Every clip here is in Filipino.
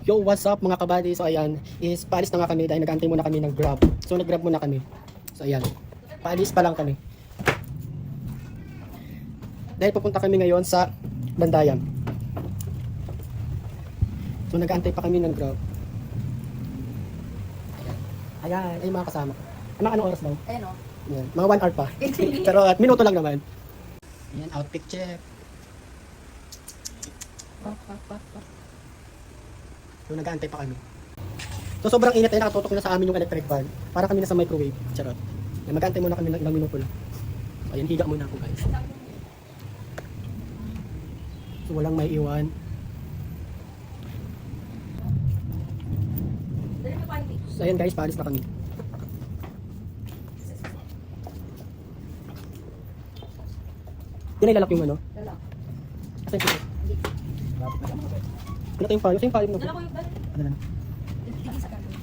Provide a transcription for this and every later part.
Yo, what's up mga kabady? So ayan, is paalis na nga kami dahil nag-antay muna kami ng Grab. So nag-Grab muna kami. So ayan, paalis pa lang kami. Dahil pupunta kami ngayon sa Bandayan. So nag-antay pa kami ng Grab. Ayan, ay mga kasama. Anong oras daw? Ayan o. Ayan, mga 1 hour pa. Pero at minuto lang naman. Ayan, outfit check. So nag-aantay pa kami. So sobrang init ay nakatutok na sa amin yung electric fan. Para kami na sa microwave. Charot. Mag-aantay muna kami ng ilang minuto lang. So, ayan, higa muna ako guys. So walang may iwan. So ayan guys, paalis na kami. Yun ay lalak yung ano? Lalak. Asa yung ano tayong payo? Asa yung payo mo? Dala ko yung bal. Ano na? Tigil sa kanan.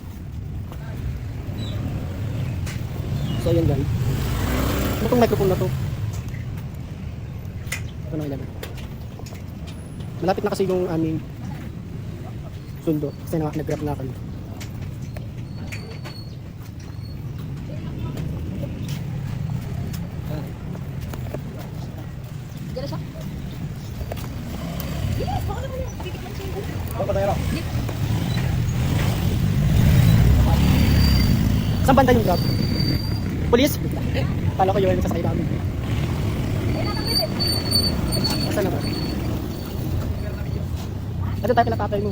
So ayan guys. Ano tong microphone na to? Ano na ilagay? Malapit na kasi yung aming sundo. Kasi nag-grab na kami. Dala siya. Yes, baka naman yan. Titikman siya yung Ano pa tayo? Saan banda yung grab? Police? Kala ko yun yung sasakay namin. Saan na ba? Ano tayo kila tatay mo?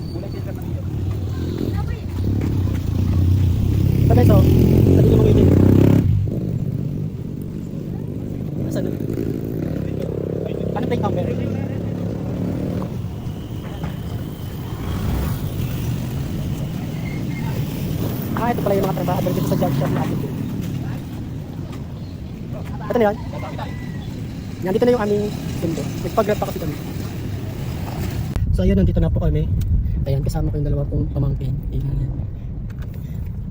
So guys, so, sabi niyo mag-itin. Saan na? Ano take number? Ah, ito pala yung mga trabahador dito sa junk shop natin. Ito na yan. Yan, dito na yung aming sundo. Nagpag-grab pa kasi kami. So ayun, nandito na po kami. Ayan, kasama ko yung dalawa pong pamangkin. Ayan.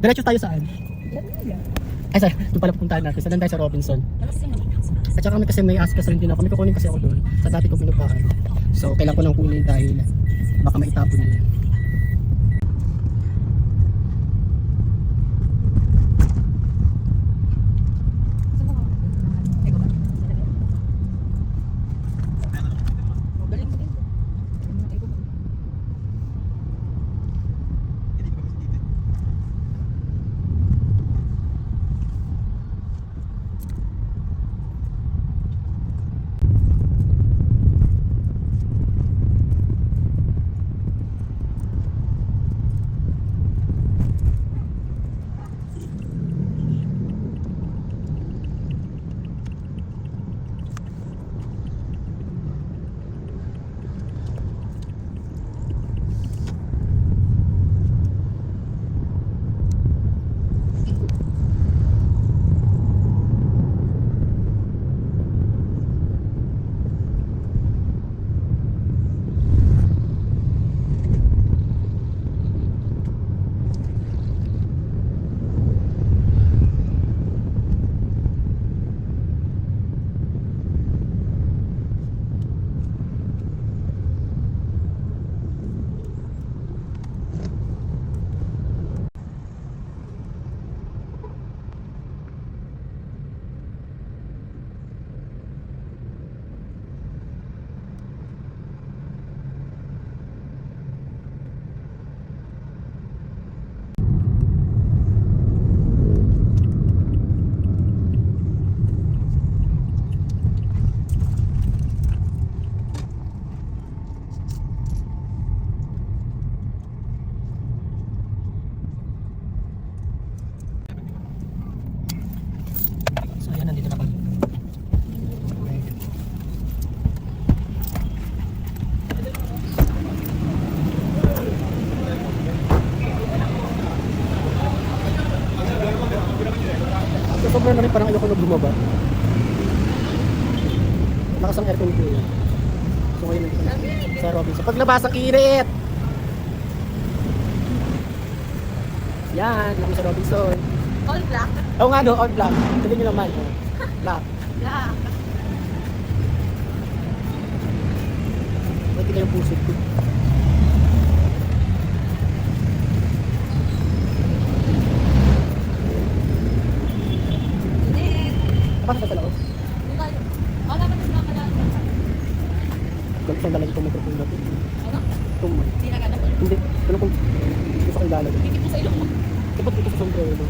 Diretso tayo saan? Ay, sorry. Ito pala pupuntahan natin. Saan tayo sa Robinson? At saka kami kasi may askas rin din ako. May kukunin kasi ako doon. Sa dati kong pinupahan. So, kailangan ko nang kunin dahil baka maitapon nila. So ayan, nandito na kami. So sobrang na rin parang ayoko na bumaba. Lakas ang aircon ko yun. So ngayon nandito na sa Robinson. Paglabas ang init! Yan, kami sa Robinson. All black. Oo nga no, all black. Sabi nyo naman. Oh. Black. Black. Pati na yung puso ko. Pasok sa loob. Wala pa sila pala. Kung saan lalagay itong microphone natin. Ano? Itong, Hindi na gana. hindi. Ano kung gusto ko ilalagay. Pipit mo sa ilong mo. Dapat ito sa sombrero.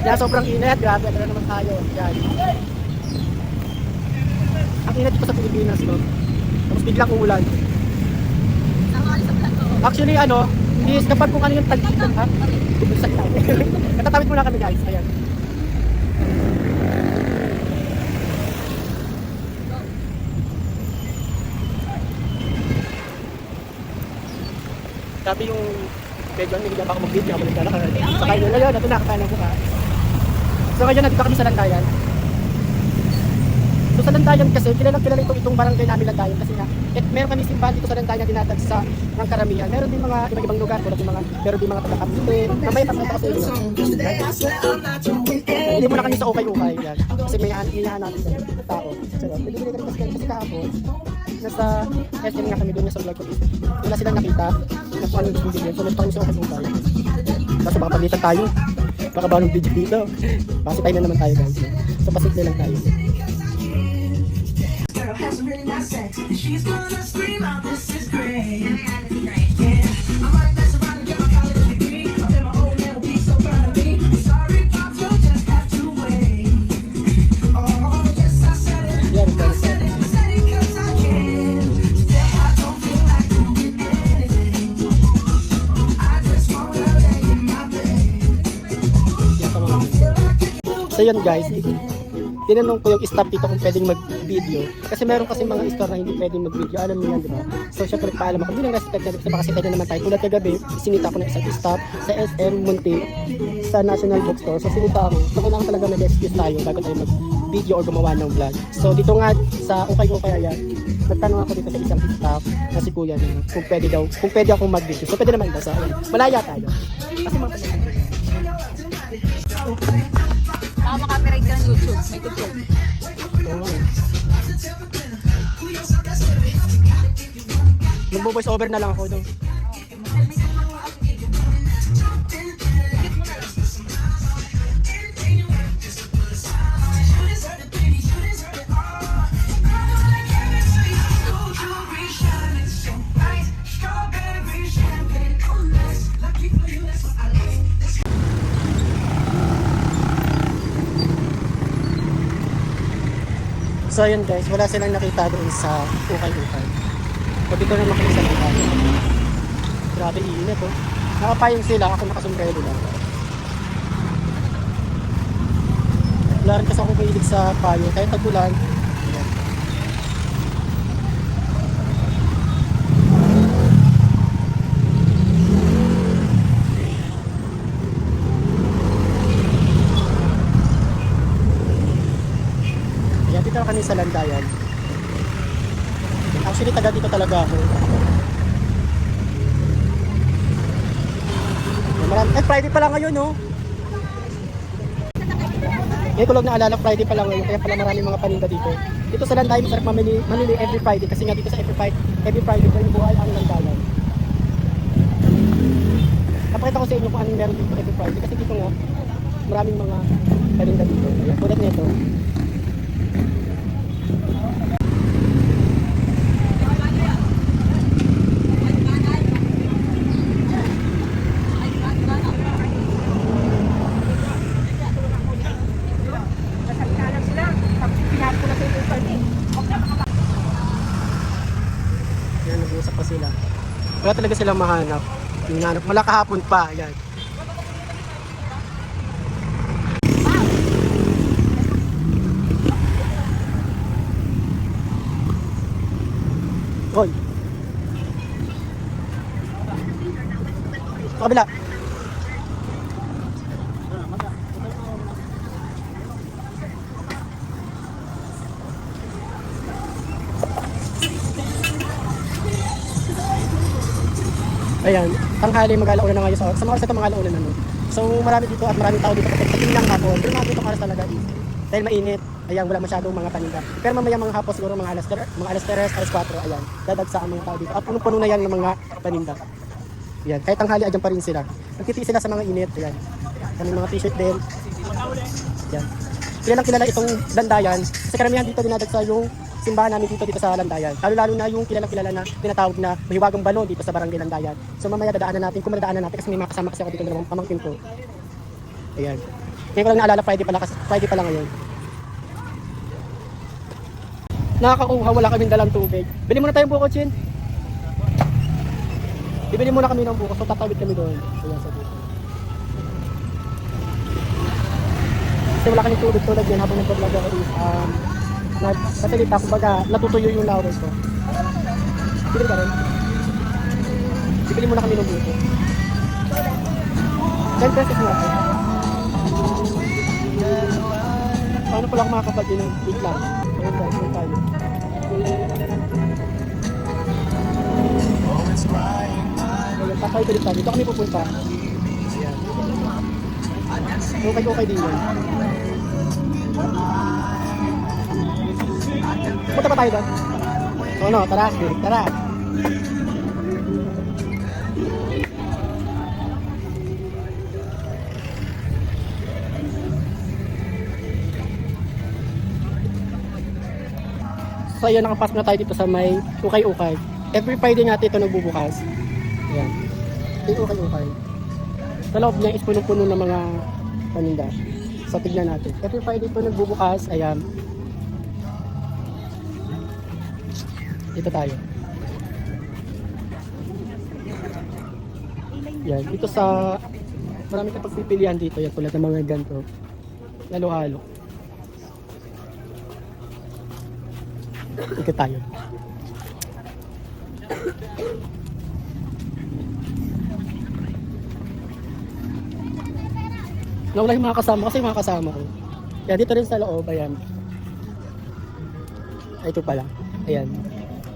Kaya sobrang init, grabe, ano naman tayo. Yan. Ang init dito sa Pilipinas, no? Tapos biglang umulan. Nakakali sa plato. Actually, ano, is kapag kung ano yung tagtid, ha? Bubulsak tayo. Katatawid muna kami, guys. Ayan. Sabi yung medyo hindi ako mag-video, ako naglalakad. Sa kayo na yun, ito nakakain ng buka. So ngayon, nandito kami sa Landayan. So sa Landayan kasi, kilala itong barangay namin Landayan kasi nga, meron kami simbahan dito sa Landayan na dinatagsa ng karamihan. Meron din mga ibang lugar, meron din mga taga-Cavite. Mamaya pasok ako sa inyo. Hindi mo na kami sa ukay-ukay yan. Kasi may inihan natin sa tao. Nagbibigay kami kasi kahapon. Nasa SM nga kami doon sa vlog ko. Wala silang nakita. Na kung anong gusto bilhin. So nagpang sa ukay-ukay. Kaso baka paglitan tayo. Baka ba ng video dito. Kasi tayo na naman tayo guys. So pasimple lang tayo. Has really nice sex, and she's gonna scream out, this is great. Yeah, I might mess around and get my college degree. Then my old man will be so proud of me. Sorry, Pops, you'll just have to wait. Oh, yes, I said it. I said it 'cause I can. Still, I don't feel like doing anything. I just wanna lay in my bed. So yun guys, tinanong ko yung staff dito kung pwedeng mag-video. Kasi meron kasi mga store na hindi pwedeng mag-video. Alam niyo yan, di ba? So syempre paalam ako. Hindi lang respect na kasi baka sitay na naman tayo. Tulad kagabi, sinita ko na isang staff sa SM Munti sa National Bookstore. So sinita ako. So kailangan talaga mag-excuse tayo bago tayo mag-video or gumawa ng vlog. So dito nga sa ukay-ukay ayan, nagtanong ako dito sa isang staff na si Kuya na kung pwede akong mag-video. So pwede naman daw. So ayan, malaya tayo. Kasi mga Baka makapiright ka ng YouTube. May tutok. Magbo-voice over na lang ako doon. So ayun guys, wala silang nakita doon sa ukay-ukay. So dito naman kami sa ukay. Grabe init oh. Nakapayong sila, ako nakasombrero lang. Wala rin kasi ako mahilig sa payo, kahit tagulan. Ayan. Dito kami sa Landayan. Actually, taga dito talaga ako. Friday pa lang ngayon, no? Ngayon ko lang naalala, Friday pa lang ngayon. Kaya pala marami mga paninda dito. Dito sa Landayan, masarap mamili every Friday. Kasi nga dito sa every Friday, kaya buhay ang Landayan. Napakita ko sa inyo kung anong meron dito every Friday. Kasi dito nga, maraming mga paninda dito. Ayan, tulad nito. Yan, nag-uusap pa sila. Wala talaga silang mahanap. Hinahanap. Wala kahapon pa. Yan. Hoy. Sa kabila. Ayan, tanghali mag-alauna na ngayon sa mga oras na ito mag-alauna na. No? So marami dito at maraming tao dito kasi pagdating ng hapon, pero mga ditong oras talaga dahil mainit, ayan, wala masyadong mga paninda. Pero mamaya mga hapon siguro mga alas 3, alas 4, ayan, dadagsa ang mga tao dito. At punong-puno na yan ng mga paninda. Ayan, kahit tanghali, adyan pa rin sila. Nagtitiis sila sa mga init, ayan. Kami mga t-shirt din. Ayan. Kilalang kilala itong landayan. Kasi karamihan dito dinadagsa yung simbahan namin dito sa Landayan. Lalo na yung kilalang kilala na tinatawag na mahiwagang balon dito sa barangay Landayan. So mamaya dadaanan natin, kung madadaanan natin kasi may mga kasama kasi ako dito dalawang pamangkin ko. Ayan. Ngayon ko lang naalala, Friday pala ngayon. Nakakakuha, wala kaming dalang tubig. Bili muna tayong buko, Chin. Bibili muna kami ng buko, so tatawid kami doon. Ayan, sa dito. Kasi wala kaming tubig tulad yan habang nag-vlog ako is nagsasalita, kumbaga natutuyo yung laway ko. Bibili ka rin? Bibili muna kami ng buko. 10 pesos nga ito. Paano pala ako makakapag-in ng wait lang? Ayun guys, ayun tayo. Ayun, tatay ko dito. Dito kami pupunta. Ayan. Okay din yan. Punta pa tayo doon? Oo, no, tara, tara. So ayun, nakapasok na tayo dito sa may ukay-ukay. Every Friday natin ito nagbubukas. Ayan. Yung ukay-ukay. Sa loob niya is punong-puno ng mga paninda. So tignan natin. Every Friday ito nagbubukas. Ayan. Dito tayo. Yan. Dito sa marami ka pagpipilian dito. Yan tulad ng mga ganito. Halo-halo. Ikot tayo. Nawala yung mga kasama kasi yung mga kasama ko. Yan, dito rin sa loob, ayan. Ay, ito pala. Ayan.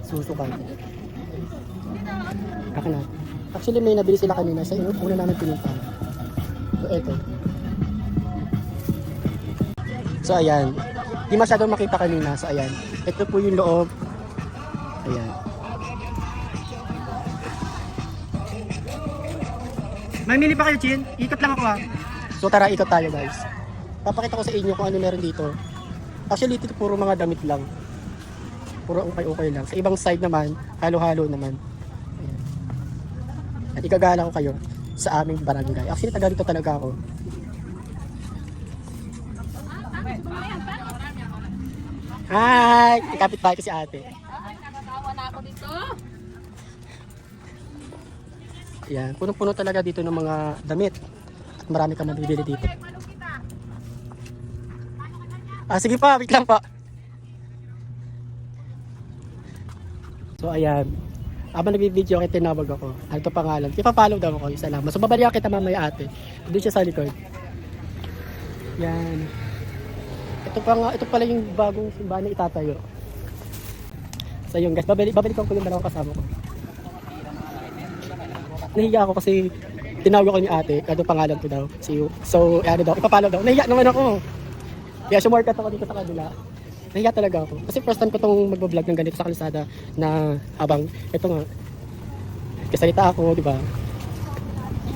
Susukan. Kaka na. Actually, may nabili sila kanina sa una namin pinunta. So, ito. So, ayan. Di masyadong makita kanina. So, ayan. Ito po yung loob. Ayan. Mamili pa kayo, Chin? Ikot lang ako, ha? So, tara, ikot tayo, guys. Papakita ko sa inyo kung ano meron dito. Actually, dito puro mga damit lang. Puro ukay-ukay lang. Sa ibang side naman, halo-halo naman. Ayan. At ikagala ko kayo sa aming barangay. Actually, taga dito talaga ako. Hi! Ikapit bahay ko si ate. Nakakawa na ako dito. Ayan, punong-puno talaga dito ng mga damit. At marami kang mabibili dito. Sige pa, wait lang pa. So ayan, habang nag-video kita tinawag ako. Ano to pangalan? Ipapollow daw ako, isa lang. So babalikan kita mamaya ate. Doon siya sa likod. Yan. Ito pala yung bagong simbahan na itatayo. So yun guys, babalikan ko yung dalawang kasama ko. Nahiya ako kasi tinawag ako ni ate, ano pangalan ko daw, si Yu. So ano daw, ipapollow daw. Nahiya naman ako. Kaya sumorkat ako dito sa kanila. Nahiya talaga ako. Kasi first time ko itong magbablog ng ganito sa kalsada na habang ito nga, kasalita ako, di ba?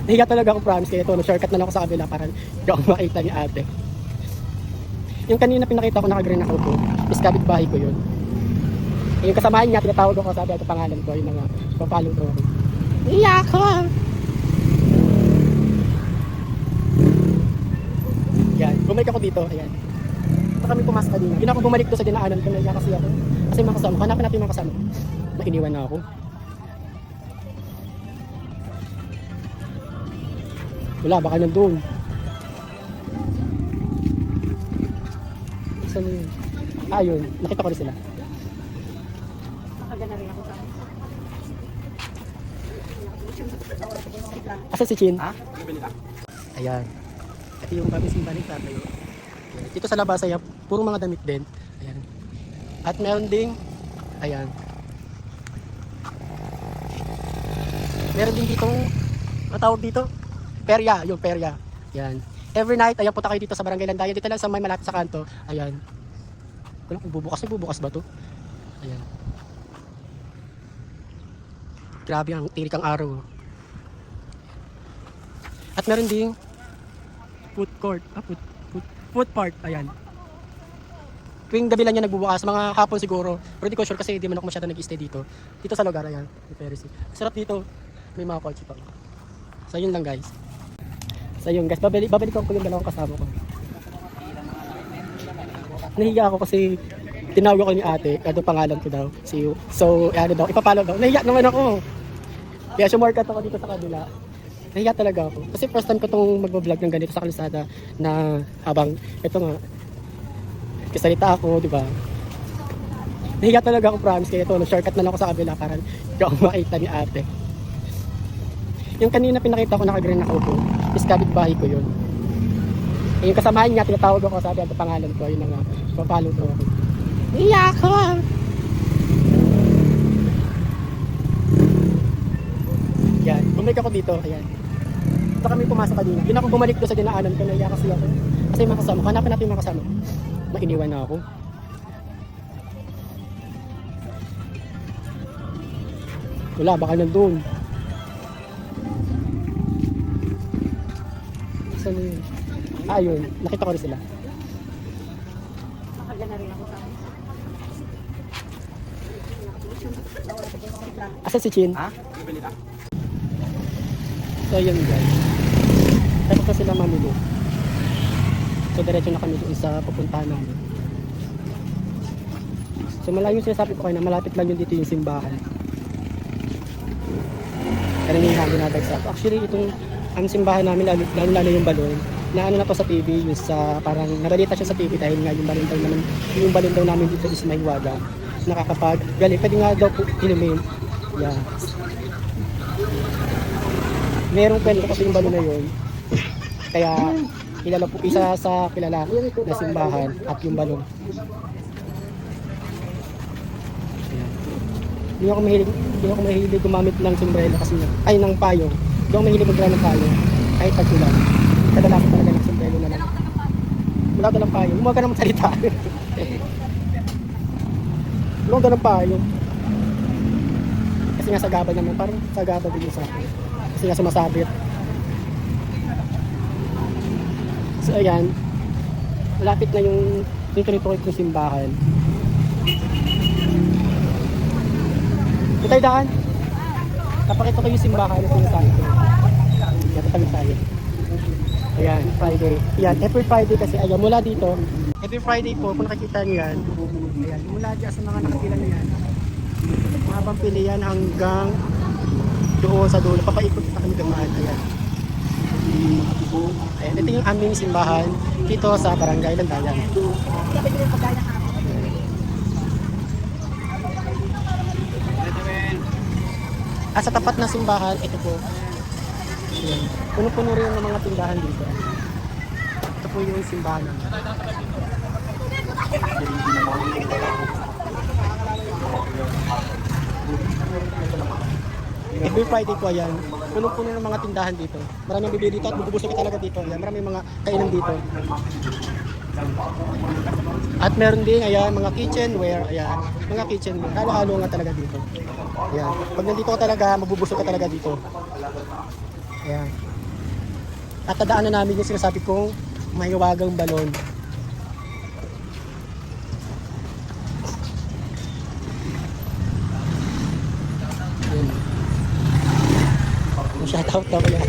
Nahiya talaga ako, promise. Kaya ito, shortcut na lang ako sa kabila para hindi ako makita ni ate. Yung kanina pinakita ko naka-green na auto, is kapitbahay ko yun. Yung kasamahan niya, tinatawag ako, sabi ito pangalan ko, yung mga papalo ko. Nahiya ako! Yan, bumalik ako dito, ayan. Kami pumasok kanina. Hindi na ako bumalik doon sa dinaanan ko, naiya kasi ako. Kasi mga kasama, hanapin natin yung mga kasama. Nainiwan na ako. Wala, baka nandun. Saan yun? Yun. Nakita ko rin sila. Nakagana rin ako sa Asa si Chin? Ayan. Ito yung bagong simbahan ng tatay. Dito sa labas ay puro mga damit din. Ayan. At meron ding ayan. Meron din dito, ang tawag dito? Perya, yung perya. Yan. Every night, ayan, punta kayo dito sa Barangay Landayan. Dito lang sa may malapit sa kanto. Ayan. Wala kung bubukas ba to? Ayan. Grabe ang tirik ang araw. At meron ding food court. Food park. Ayan. Tuwing gabi lang yan nagbubukas. Mga hapon siguro. Pero di ko sure kasi di man ako masyado nag-stay dito. Dito sa lugar, ayan. Sarap dito. May mga kotse pa. So yun lang guys. So yun guys. Babalik ko yung dalawang kasama ko. Nahiya ako kasi tinawag ako ni ate. Ano pangalan ko daw. See you. So ano daw. Ipapalo daw. Nahiya naman ako. Kaya sumorkat ako dito sa kabila. Nahiya talaga ako. Kasi first time ko itong mag-vlog ng ganito sa kalsada na habang ito nga kasalita ako, di ba? Nahiya talaga ako, promise. Kaya ito, shortcut na lang ako sa kabila para hindi ako makita ni ate. Yung kanina pinakita ko naka-green na auto, is kapitbahay ko yun. Eh, yung kasamahan niya, tinatawag ako, sabi ang pangalan ko, yun na nga, papalo ko ako. Nahiya ako! Yan, bumalik ako dito, ayan. Ito kami pumasok kanina. Yun ako bumalik doon sa dinaanan ko, nahiya kasi ako. Kasi yung mga kasama, hanapin natin yung mga kasama. Mainiwan na ako. Wala, baka nandun. Saan yun? Ah, yun. Nakita ko rin sila. Asan si Chin? Ha? So yun guys. Tapos na sila mamili. So diretso na kami doon sa pupuntahan namin. So malayo yung sinasabi ko kayo na malapit lang yun dito yung simbahan. Karamihan dinadagsa. Actually itong ang simbahan namin lalo yung balon na ano na to sa TV, yung sa parang nabalita siya sa TV dahil nga yung balon daw namin dito is may waga. Nakakapag-galing. Pwede nga daw po inumin. Yeah. Merong kwento kasi yung balon na yun. Kaya kilala po isa sa kilala na simbahan at yung balon. Hindi ako mahilig gumamit ng sombrero kasi ay ng payong. Hindi ako mahilig magdala ng payong kahit tag-ulan. Kadalasan talaga ng sombrero na lang. Wala ka ng payong. Huwag ka na magsalita. Huwag ka ng payong. Kasi nga sagaba naman. Parang sagaba din yung sa akin. Kasi nga sumasabit. So ayan. Malapit na yung tuloy-tuloy kong simbahan. Ito daan. Kapakita ko yung simbahan na sinasabi ko. Natatagal tayo. Ayan, Friday. Ayan, every Friday kasi, ayan, mula dito. Every Friday po, kung nakikita nyo yan. Ayan, mula dyan sa mga nakapila nyo yan. Mahabang pili yan hanggang doon sa dulo. Papaikot na kami dumaan. Ayan. Ayan, ito yung aming simbahan dito sa Barangay Landayan. Sa tapat na simbahan, ito po. Ayan. Puno-puno rin ng mga tindahan dito. Ito po yung simbahan namin. Every Friday po ayan. Puno-puno ng mga tindahan dito. Maraming bibili dito at bubusog talaga dito. Ayan. Maraming mga kainan dito. At meron din ayan, mga kitchenware. Ayan. Mga kitchenware. Halo-halo nga talaga dito. Ayan. Pag nandito ka talaga, mabubusog ka talaga dito. Ayan. At tadaanan namin yung sinasabi kong may wagang balon. Ayan. Shoutout daw yan.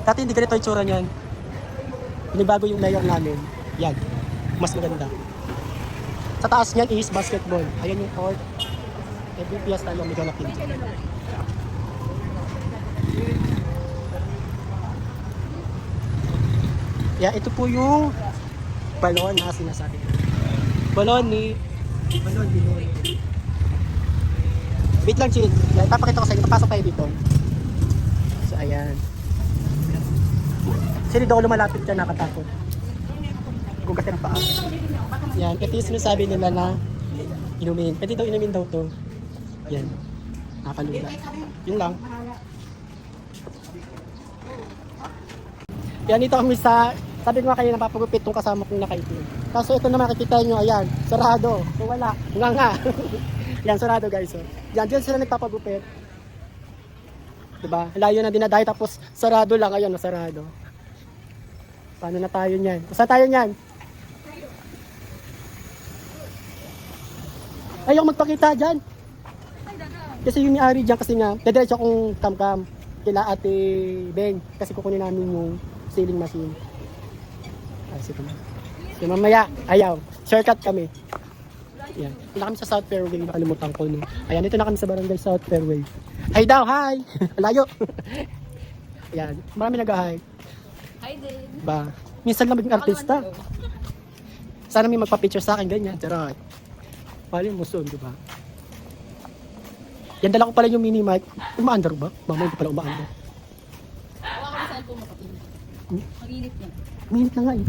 Dati hindi ganito yung tsura niyan. Binibago yung layer namin. Yan. Mas maganda. Sa taas niyan is basketball. Ayan yung court. Every fiesta lang may ganapin. Yeah, ito po yung balon na sinasabi. Balon ni Binoy. Wait lang, Chin. Yan, papakita ko sa inyo. Papasok tayo dito. So, ayan. Sino daw lumalapit dyan nakatakot? Gugatin pa. Yan, ito yung sinasabi nila na inumin. Pwede daw inumin daw to. Yan. Nakakalula. Yun lang. Yan, dito kami sa, sabi ko nga kayo napapagupit tong kasama kong nakaitim. Kaso ito naman makikita nyo, ayan, sarado. So wala, nga. Yan, sarado guys. So. Yan, dyan sila nagpapagupit. Diba? Layo na dinadayo tapos sarado lang, ayan, sarado. Paano na tayo niyan? Saan tayo niyan? Ayaw magpakita dyan. Kasi yung may-ari dyan kasi nga, dediretso akong kam-kam kila Ate Beng kasi kukunin namin yung sealing machine. Ay, sige na. So, mamaya, ayaw. Shortcut kami. Ayan. Ito kami sa South Fairway. Nakalimutan ko. No? Ayan, ito na kami sa Barangay South Fairway. Hi daw, hi! Layo! Ayan, marami nag-hi. Hi din. Ba, minsan lang maging artista. Sana may magpa-picture sa akin, ganyan. Charot. Pali mo soon, di ba? Yan, dala ko pala yung mini mic. Umaandar ba? Mama, hindi pala umaandar. Hawa ka sa cellphone mo kapag. Mag-init yan. Mainit na nga eh.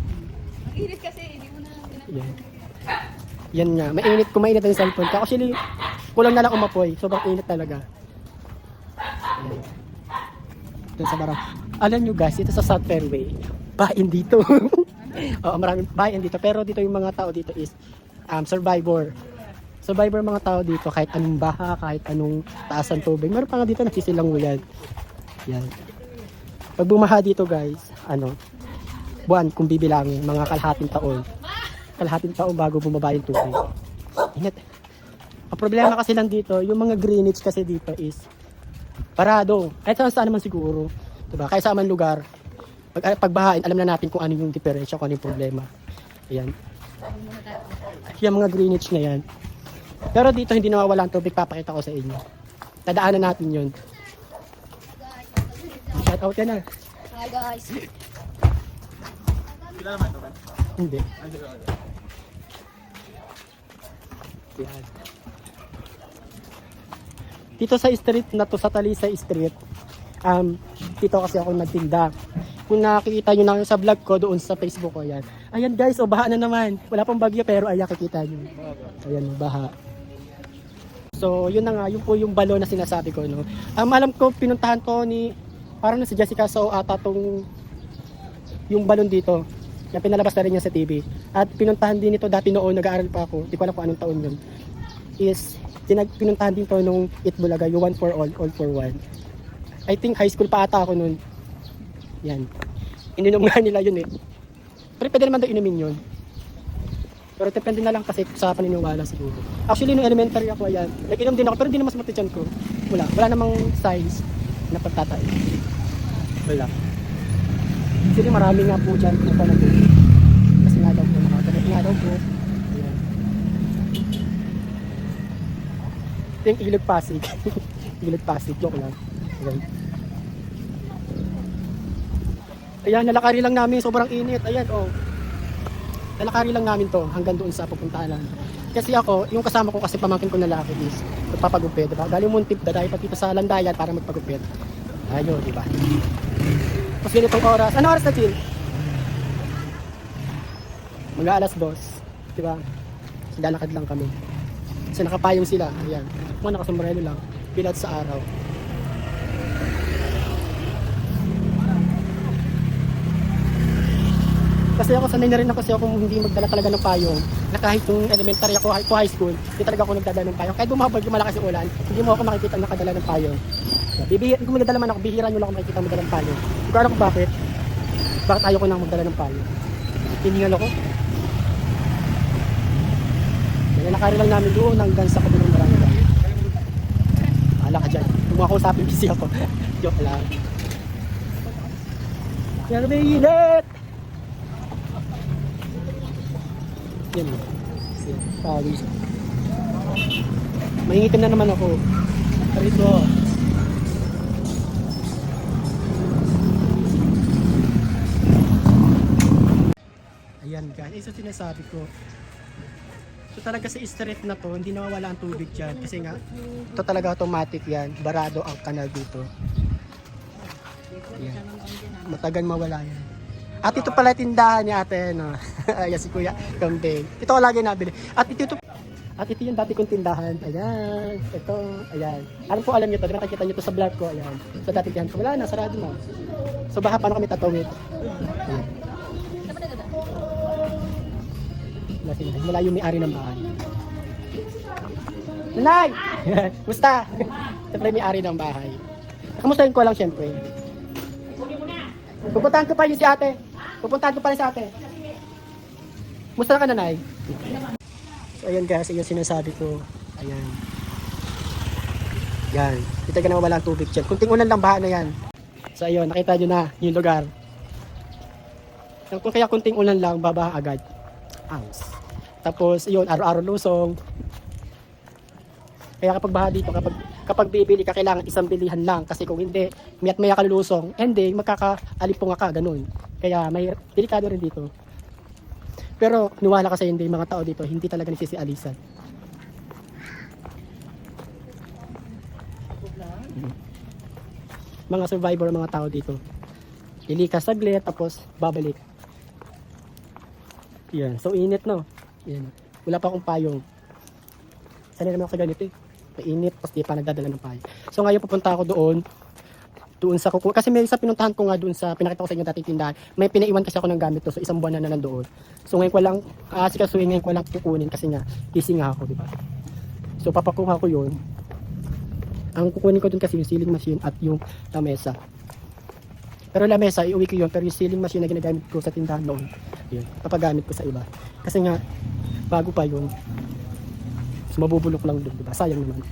Mag-init kasi, hindi mo na Yan. Yan nga, mainit. Kung mainit ang cellphone ka. Actually, kulang na lang umapoy. Sobrang init talaga. Ayan. Doon sa barang. Alam nyo guys, dito sa South Fairway, bahain dito. Oo, maraming bahain dito. Pero dito yung mga tao dito is survivor. Survivor mga tao dito, kahit anong baha, kahit anong taas ng tubig. Meron pa nga dito nagsisilanguyan. Yan. Pag bumaha dito guys, buwan kung bibilangin, mga kalahating taon. Kalahating taon bago bumaba yung tubig. Ingat. Ang problema kasi lang dito, yung mga greenage kasi dito is parado. Kahit saan naman siguro. Diba? Kahit saan man lugar. Pagbahain, alam na natin kung ano yung diferensya, kung ano yung problema. Ayan. Yung mga greenage na yan. Pero dito hindi nawawala ang tubig, papakita ko sa inyo. Tadaanan natin yun. Shout out ka na. Hi guys. Hindi. Yan. Dito sa street na to, sa Talisay Street, dito kasi ako nagtinda. Kung nakikita nyo na sa vlog ko doon sa Facebook ko, yan. Ayan guys, baha na naman. Wala pang bagyo pero ayan, kikita nyo. Ayan, baha. So, yun na nga, yun po yung balon na sinasabi ko, no. Alam ko, pinuntahan to ni, parang na si Jessica So ata tong, yung balon dito. Yung pinalabas na rin niya sa TV. At pinuntahan din ito dati noon, nag-aaral pa ako. Di ko alam kung anong taon yun. Is, pinuntahan din to nung Itbulaga, yung one for all for one. I think high school pa ata ako noon. Yan. Ininom nga nila yun eh. Pero pwede naman daw inumin yun. Pero depende na lang kasi sa paniniwala siguro. Actually, nung elementary ako, ayan, nag-inom din ako, pero hindi na mas matityan ko. Wala namang size na pagtatay. Wala. Actually, marami nga po dyan na talaga. Kasi nga daw po, nakatalit nga daw po. Ayan. Ito yung Ilog Pasig. Ilog Pasig, joke lang. Ayan. Ayan, nalakari lang namin, sobrang init. Ayan, oh. Nalakari lang namin to hanggang doon sa pupuntahan namin. Kasi ako, yung kasama ko kasi pamangkin ko na lalaki is magpapagupit, diba? Galing Muntip, dadayo pa dito sa Landayan para magpagupit. Ayun, diba? Tapos ganitong oras. Ano oras na, Chill? Mag-aalas 2, diba? Lalakad lang kami. Kasi nakapayong sila. Ayan. Mga nakasombrero lang. Pilat sa araw. Kasi ako sanay na rin ako kasi ako hindi magdala talaga ng payong. Na kahit yung elementary ako to high school, hindi talaga ako nagdadala ng payong. Kahit bumabag yung malakas yung ulan, hindi mo ako makikita nakadala ng payong. Kung magdala man ako, bihira nyo lang ako makikita magdala ng payong. Hindi ko alam kung bakit. Bakit ayaw ko nang magdala ng payong. Hiningal ako. Nalakari lang namin doon hanggang sa Kabunong Barangay. Ala ka dyan. Kung makausapin busy ako. Joke lang. Pero may init! Yan. Yan. Pawis. Maingitim na naman ako. Rito. Ayan guys. Isa sinasabi ko. So talaga sa street na to, hindi nawawala ang tubig dyan. Kasi nga, ito talaga automatic yan. Barado ang kanal dito. Ayan. Matagal mawala yan. At ito pala tindahan ni ate, no? Ayan si Kuya Kambing. Ito ko lagi nabili. At ito At ito yung dati kong tindahan. Ayan. Ito. Ayan. Alam po, alam nyo to. Nakikita nyo to sa vlog ko. Ayan. Sa dati tindahan ko. Wala na. Sarado na. So baka paano kami tatawid? Ayan. Wala yung may-ari ng bahay. Nanay! Musta? Siyempre may-ari ng bahay. Kamustahin ko lang siyempre. Pupuntahan ko pa yun si ate. Pupuntahan ko pa rin si ate. Musta ka, nanay? So ayan guys, yung sinasabi ko. Ayan. Yan. Kita ka naman wala ang tubig dyan. Kunting ulan lang baha na yan. So ayun, nakita nyo na yung lugar. Kung kaya kunting ulan lang, babaha agad. Ayos. Tapos yun, araw-araw lusong. Kaya kapag baha dito, kapag bibili ka, kailangan isang bilihan lang. Kasi kung hindi, mayat maya ka lulusong, hindi, magkakaalipong ka, ganun. Kaya may delikado rin dito. Pero niwala kasi hindi, mga tao dito, hindi talaga nagsisialisan. Mga survivor, mga tao dito. Ilikas saglit, tapos babalik. Yan, so init no. Yan. Wala pa akong payong. Sanay naman ako sa ganito eh. Mainit, tapos di pa nagdadala ng payong. So ngayon pupunta ako doon sa kukuha. Kasi may isa pinuntahan ko nga doon sa, pinakita ko sa inyo dating tindahan. May pinaiwan kasi ako ng gamit to. So isang buwan na nandoon. So ngayon ko lang, sikasuhin ngayon ko lang kukunin kasi nga, busy nga ako, di ba? So papakuha ko yun. Ang kukunin ko doon kasi yung sealing machine at yung lamesa. Pero lamesa, iuwi ko yun. Pero yung sealing machine na ginagamit ko sa tindahan noon, yun, papagamit ko sa iba. Kasi nga, bago pa yun. So mabubulok lang doon, diba? Sayang naman.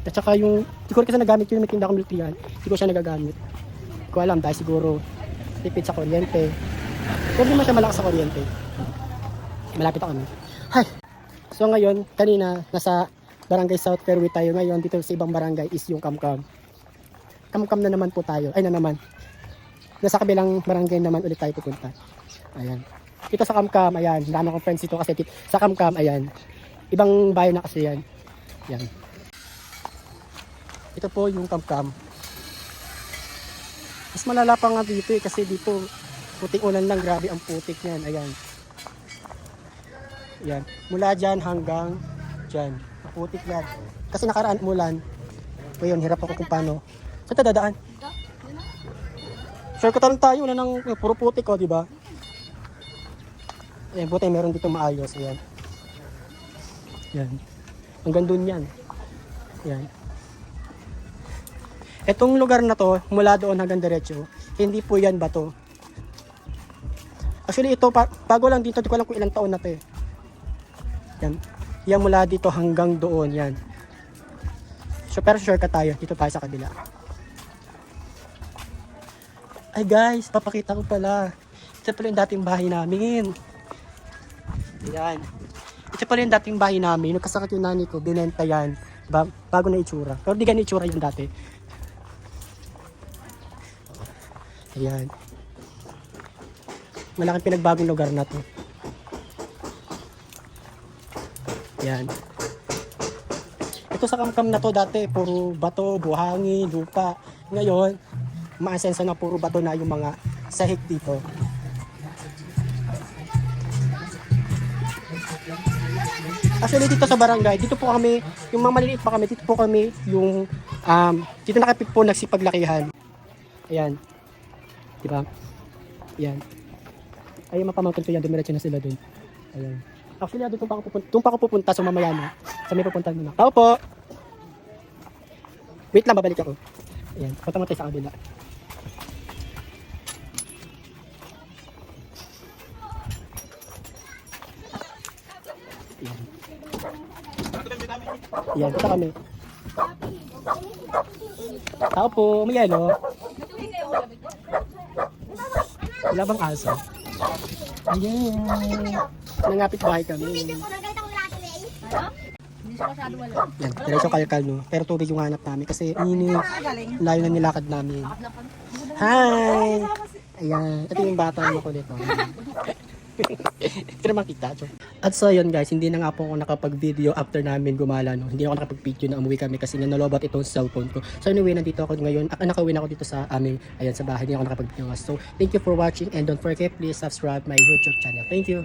At saka yung, siguro kasi nagamit yun, may tinda ko milk tea yan. Siguro siya nagagamit. Hindi ko alam, dahil siguro tipid sa kuryente. Pero hindi man siya malakas sa kuryente. Malapit ako kami. Hay! So ngayon, kanina, nasa Barangay South Fairway tayo ngayon. Dito sa ibang barangay is yung Kamkam. Kamkam na naman po tayo. Ay na naman. Nasa kabilang barangay naman ulit tayo pupunta. Ayan. Dito sa Kamkam, ayan. Dami akong friends dito kasi sa Kamkam, ayan. Ibang bayan na kasi yan. Yan. Ito po yung Kamkam. Mas malala pa nga dito eh, kasi dito putik ulan lang, grabe ang putik niyan. Ayan. Yan. Mula dyan hanggang dyan. Putik yan. Kasi nakaraan umulan. So yun, hirap ako kung paano. Saan tayo dadaan? Shortcut lang tayo, wala nang puro putik oh, di ba? Ayan, buti meron dito maayos. Ayan. Yan. Hanggang dun yan. Yan. Etong lugar na to, mula doon hanggang diretso, hindi po yan bato. Actually ito, bago lang dito, di ko alam kung ilang taon na to eh. Yan. Yan mula dito hanggang doon, yan. So, pero shortcut tayo, dito tayo sa kabila. Ay guys, papakita ko pala. Ito pala yung dating bahay namin. Yan. Ito pala yung dating bahay namin. Nagkasakit yung nanay ko, binenta yan. Bago na itsura. Pero di ganun itsura yung dati. Ayan. Malaking pinagbagong lugar na to. Ayan. Ito sa Kamkam na to dati, puro bato, buhangin, lupa. Ngayon, maasenso na puro bato na yung mga sahig dito. Actually dito sa barangay, dito po kami, yung mga maliliit pa kami, dito po kami yung, dito na kami po nagsipaglakihan. Ayan. Diba? Ayan. Ayun, mapamangkin ko yan, dumiretso na sila dun. Ayan. Actually, doon pa ako pupunta, so mamaya na. Sa may pupunta muna. Tao po! Wait lang, babalik ako. Ayan, punta mo tayo sa kabila. Ayan. Ayan, punta kami. Tao po, may yelo. Wala bang aso? Ayan. Nangapit bahay kami. Hindi siya masyado wala. Yan, diretso kalkal no. Pero tubig yung hanap namin kasi init. Layo na nilakad namin. Hi! Ayan, ito yung bata mo ko dito. Hindi naman kita. At so yun guys, hindi na nga po ako nakapag-video after namin gumala no. Hindi ako nakapag-video na umuwi kami kasi nanalobat itong cellphone ko. So anyway, nandito ako ngayon. Nakawin ako dito sa amin. Ayan, sa bahay. Hindi ako nakapag-video. So thank you for watching and don't forget, please subscribe my YouTube channel. Thank you!